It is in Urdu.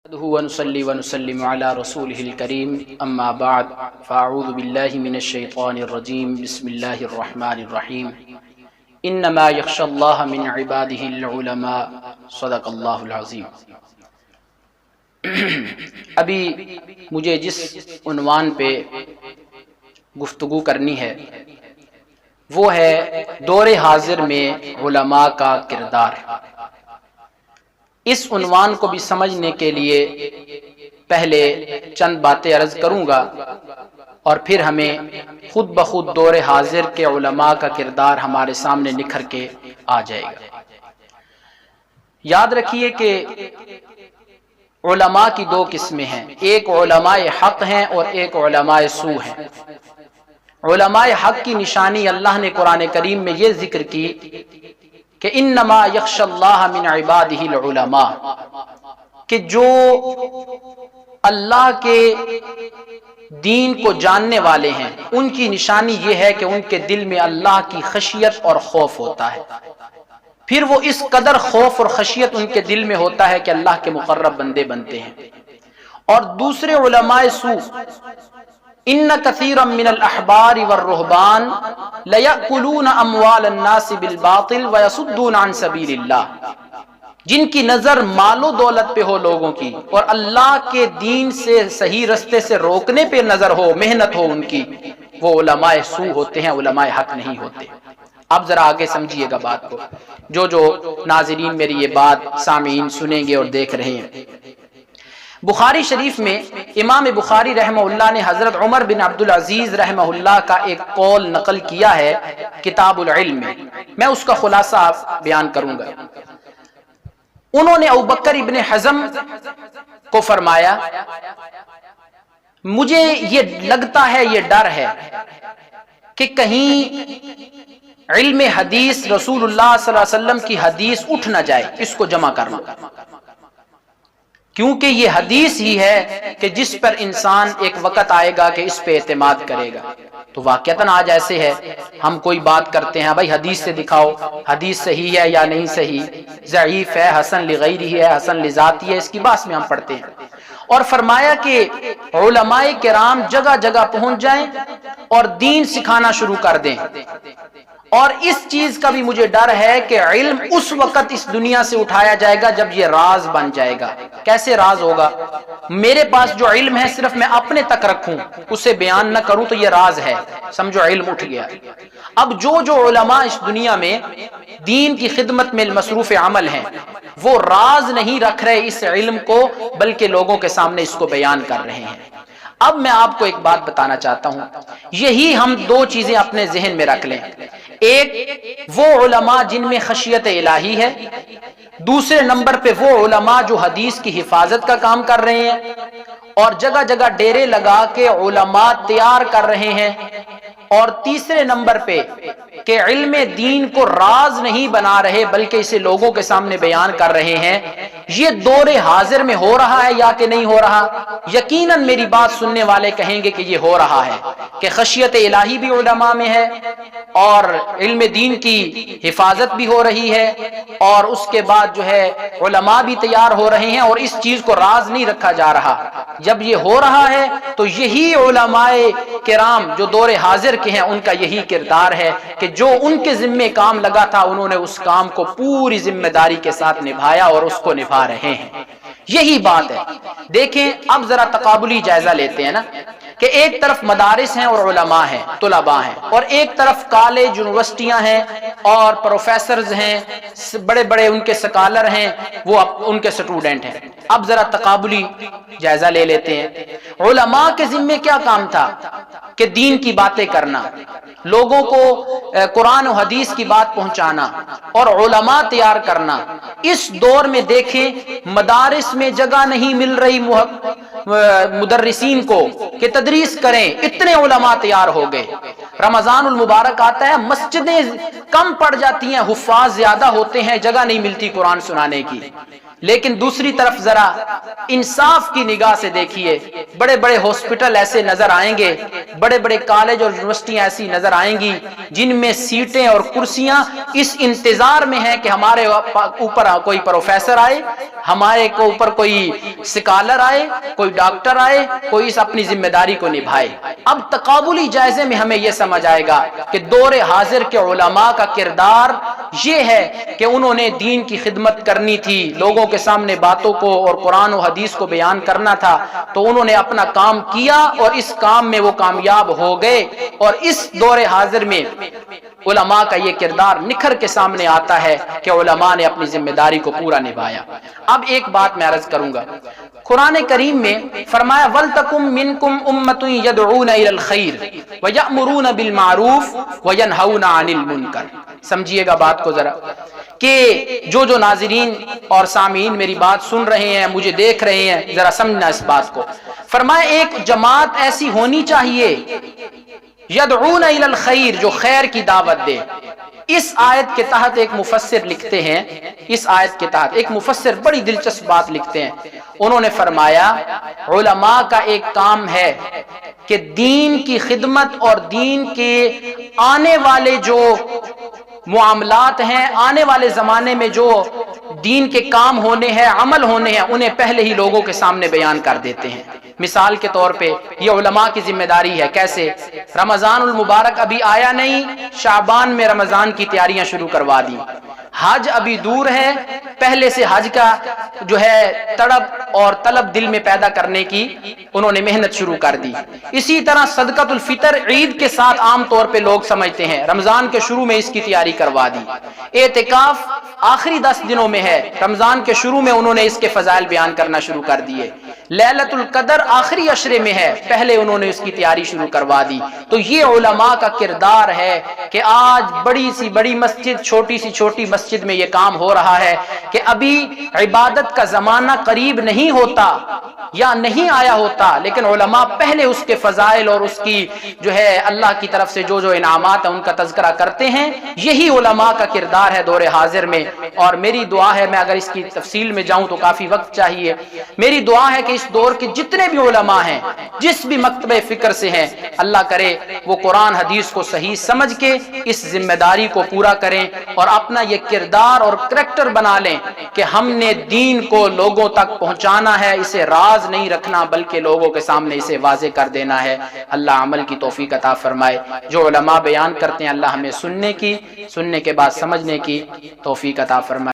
ونصلي ونسلم على رسوله الكريم اما بعد فاعوذ بالله من الشيطان الرجيم بسم الله الرحمن الرحيم انما يخشى الله من عباده العلماء صدق اللہ العظیم۔ ابھی مجھے جس عنوان پہ گفتگو کرنی ہے وہ ہے دور حاضر میں علماء کا کردار۔ اس عنوان کو بھی سمجھنے کے لیے پہلے چند باتیں عرض کروں گا اور پھر ہمیں خود بخود دور حاضر کے علماء کا کردار ہمارے سامنے نکھر کے آ جائے گا۔ یاد رکھیے کہ علماء کی دو قسمیں ہیں، ایک علماء حق ہیں اور ایک علماء سو ہیں۔ علماء حق کی نشانی اللہ نے قرآن کریم میں یہ ذکر کی کہ انما یخشی اللہ من عبادہ العلماء، کہ جو اللہ کے دین کو جاننے والے ہیں ان کی نشانی یہ ہے کہ ان کے دل میں اللہ کی خشیت اور خوف ہوتا ہے۔ پھر وہ اس قدر خوف اور خشیت ان کے دل میں ہوتا ہے کہ اللہ کے مقرب بندے بنتے ہیں۔ اور دوسرے علماء سو، ان کثیرا من الاحبار والرہبان لیأکلون اموال الناس بالباطل ویصدون عن سبیل اللہ، جن کی نظر مال و دولت پہ ہو لوگوں کی اور اللہ کے دین سے صحیح رستے سے روکنے پہ نظر ہو، محنت ہو ان کی، وہ علماء سو ہوتے ہیں، علماء حق نہیں ہوتے۔ اب ذرا آگے سمجھیے گا بات کو، جو ناظرین میری یہ بات سامعین سنیں گے اور دیکھ رہے ہیں۔ بخاری شریف میں امام بخاری رحمہ اللہ نے حضرت عمر بن عبدالعزیز رحمہ اللہ کا ایک قول نقل کیا ہے کتاب العلم میں، میں اس کا خلاصہ بیان کروں گا۔ انہوں نے ابوبکر ابن حزم کو فرمایا، مجھے یہ لگتا ہے، یہ ڈر ہے کہ کہیں علم حدیث رسول اللہ صلی اللہ علیہ وسلم کی حدیث اٹھ نہ جائے، اس کو جمع کرنا، کیونکہ یہ حدیث ہی ہے کہ جس پر انسان ایک وقت آئے گا کہ اس پہ اعتماد کرے گا۔ تو واقعتاً آج ایسے ہے، ہم کوئی بات کرتے ہیں، بھائی حدیث سے دکھاؤ حدیث صحیح ہے یا نہیں صحیح، ضعیف ہے، حسن لغیرہ ہے، حسن لذاتی ہے، اس کی بحث میں ہم پڑھتے ہیں۔ اور فرمایا کہ علماء کرام جگہ جگہ پہنچ جائیں اور دین سکھانا شروع کر دیں۔ اور اس چیز کا بھی مجھے ڈر ہے کہ علم اس وقت اس دنیا سے اٹھایا جائے گا جب یہ راز بن جائے گا۔ کیسے راز ہوگا؟ میرے پاس جو علم ہے صرف میں اپنے تک رکھوں، اسے بیان نہ کروں تو یہ راز ہے، سمجھو علم اٹھ گیا۔ اب جو علماء اس دنیا میں دین کی خدمت میں مصروف عمل ہیں وہ راز نہیں رکھ رہے اس علم کو، بلکہ لوگوں کے سامنے اس کو بیان کر رہے ہیں۔ اب میں آپ کو ایک بات بتانا چاہتا ہوں، یہی ہم دو چیزیں اپنے ذہن میں رکھ لیں، ایک وہ علماء جن میں خشیت الہی ہے، دوسرے نمبر پہ وہ علماء جو حدیث کی حفاظت کا کام کر رہے ہیں اور جگہ جگہ ڈیرے لگا کے علماء تیار کر رہے ہیں، اور تیسرے نمبر پہ کہ علم دین کو راز نہیں بنا رہے بلکہ اسے لوگوں کے سامنے بیان کر رہے ہیں۔ یہ دور حاضر میں ہو رہا ہے یا کہ نہیں ہو رہا؟ یقیناً میری بات سننے والے کہیں گے کہ یہ ہو رہا ہے، کہ خشیت الہی بھی علماء میں ہے اور علم دین کی حفاظت بھی ہو رہی ہے، اور اس کے بعد جو ہے علماء بھی تیار ہو رہے ہیں، اور اس چیز کو راز نہیں رکھا جا رہا۔ جب یہ ہو رہا ہے تو یہی علماء کرام جو دور حاضر کے ہیں ان کا یہی کردار ہے کہ جو ان کے ذمہ کام لگا تھا انہوں نے اس کام کو پوری ذمہ داری کے ساتھ نبھایا اور اس کو نبھا رہے ہیں۔ یہی بات ہے۔ دیکھیں اب ذرا تقابلی جائزہ لیتے ہیں نا، کہ ایک طرف مدارس ہیں اور علماء ہیں، طلباء ہیں، اور ایک طرف کالج یونیورسٹیاں ہیں اور پروفیسرز ہیں، بڑے بڑے ان کے سکالر ہیں، وہ ان کے سٹوڈنٹ ہیں۔ اب ذرا تقابلی جائزہ لے لیتے ہیں۔ علماء کے ذمے کیا کام تھا؟ کہ دین کی باتیں کرنا، لوگوں کو قرآن و حدیث کی بات پہنچانا اور علماء تیار کرنا۔ اس دور میں دیکھیں مدارس میں جگہ نہیں مل رہی مدرسین کو کہ تدریس کریں، اتنے علماء تیار ہو گئے۔ رمضان المبارک آتا ہے، مسجدیں کم پڑ جاتی ہیں، حفاظ زیادہ ہوتے ہیں، جگہ نہیں ملتی قرآن سنانے کی۔ لیکن دوسری طرف ذرا ذرا انصاف کی نگاہ سے دیکھیے، بڑے بڑے ہاسپٹل ایسے نظر آئیں گے، بڑے بڑے کالج اور یونیورسٹیاں ایسی نظر آئیں گی جن میں سیٹیں اور کرسیاں اس انتظار میں ہیں کہ ہمارے اوپر کوئی پروفیسر آئے، ہمارے کو اوپر کوئی سکالر آئے، کوئی ڈاکٹر آئے، کوئی اس اپنی ذمہ داری کو نبھائے۔ اب تقابلی جائزے میں ہمیں یہ سمجھ آئے گا کہ دور حاضر کے علماء کا کردار یہ ہے کہ انہوں نے دین کی خدمت کرنی تھی، لوگوں کے سامنے باتوں کو اور قرآن و حدیث کو بیان کرنا تھا، تو انہوں نے اپنا کام کیا اور اس کام میں وہ کامیاب ہو گئے۔ اور اس دور حاضر میں علماء کا یہ کردار نکھر کے سامنے آتا ہے کہ علماء نے اپنی ذمہ داری کو پورا نبھایا۔ اب ایک بات میں عرض کروں گا، قرآن کریم میں فرمایا وَلْتَكُمْ مِنْكُمْ أُمَّةٌ يَدْعُونَ إِلَى الْخَيْرِ وَيَأْمُرُونَ بِالْمَعْرُوفِ وَيَنْهَوْنَ عَنِ الْمُنْكَرِ۔ سمجھیے گا بات کو ذرا کہ جو ناظرین اور سامعین میری بات سن رہے ہیں، مجھے دیکھ رہے ہیں، ذرا سمجھنا اس بات کو۔ فرمایا ایک جماعت ایسی ہونی چاہیے یدعون الی الخیر، جو خیر کی دعوت دے۔ اس آیت کے تحت ایک مفسر لکھتے ہیں، اس آیت کے تحت ایک مفسر بڑی دلچسپ بات لکھتے ہیں، انہوں نے فرمایا علماء کا ایک کام ہے کہ دین کی خدمت اور دین کے آنے والے جو معاملات ہیں، آنے والے زمانے میں جو دین کے کام ہونے ہیں، عمل ہونے ہیں، انہیں پہلے ہی لوگوں کے سامنے بیان کر دیتے ہیں۔ مثال کے طور پہ یہ علماء کی ذمہ داری ہے۔ کیسے؟ رمضان المبارک ابھی آیا نہیں، شعبان میں رمضان کی تیاریاں شروع کروا دی۔ حج ابھی دور ہے، پہلے سے حج کا جو ہے تڑپ اور طلب دل میں پیدا کرنے کی انہوں نے محنت شروع کر دی۔ اسی طرح صدقۃ الفطر عید کے ساتھ عام طور پہ لوگ سمجھتے ہیں، رمضان کے شروع میں اس کی تیاری کروا دی۔ اعتکاف آخری 10 دنوں میں ہے، رمضان کے شروع میں انہوں نے اس کے فضائل بیان کرنا شروع کر دیے۔ لیلۃ القدر آخری عشرے میں ہے، پہلے انہوں نے اس کی تیاری شروع کروا دی۔ تو یہ علماء کا کردار ہے کہ آج بڑی سی بڑی مسجد، چھوٹی سی چھوٹی مسجد میں یہ کام ہو رہا ہے کہ ابھی عبادت کا زمانہ قریب نہیں ہوتا یا نہیں آیا ہوتا، لیکن علماء پہلے اس کے فضائل اور اس کی جو ہے اللہ کی طرف سے جو انعامات ہیں ان کا تذکرہ کرتے ہیں۔ یہی علماء کا کردار ہے دور حاضر میں۔ اور میری دعا ہے، میں اگر اس کی تفصیل میں جاؤں تو کافی وقت چاہیے، میری دعا ہے کہ اس دور کے جتنے بھی علماء ہیں، جس بھی مکتب فکر سے ہیں، اللہ کرے وہ قرآن حدیث کو صحیح سمجھ کے اس ذمہ داری کو پورا کریں اور اپنا یہ کردار اور کریکٹر بنا لیں کہ ہم نے دین کو لوگوں تک پہنچانا ہے، اسے راز نہیں رکھنا بلکہ لوگوں کے سامنے اسے واضح کر دینا ہے۔ اللہ عمل کی توفیق عطا فرمائے۔ جو علماء بیان کرتے ہیں اللہ ہمیں سننے کے بعد سمجھنے کی توفیق عطا فرمائے۔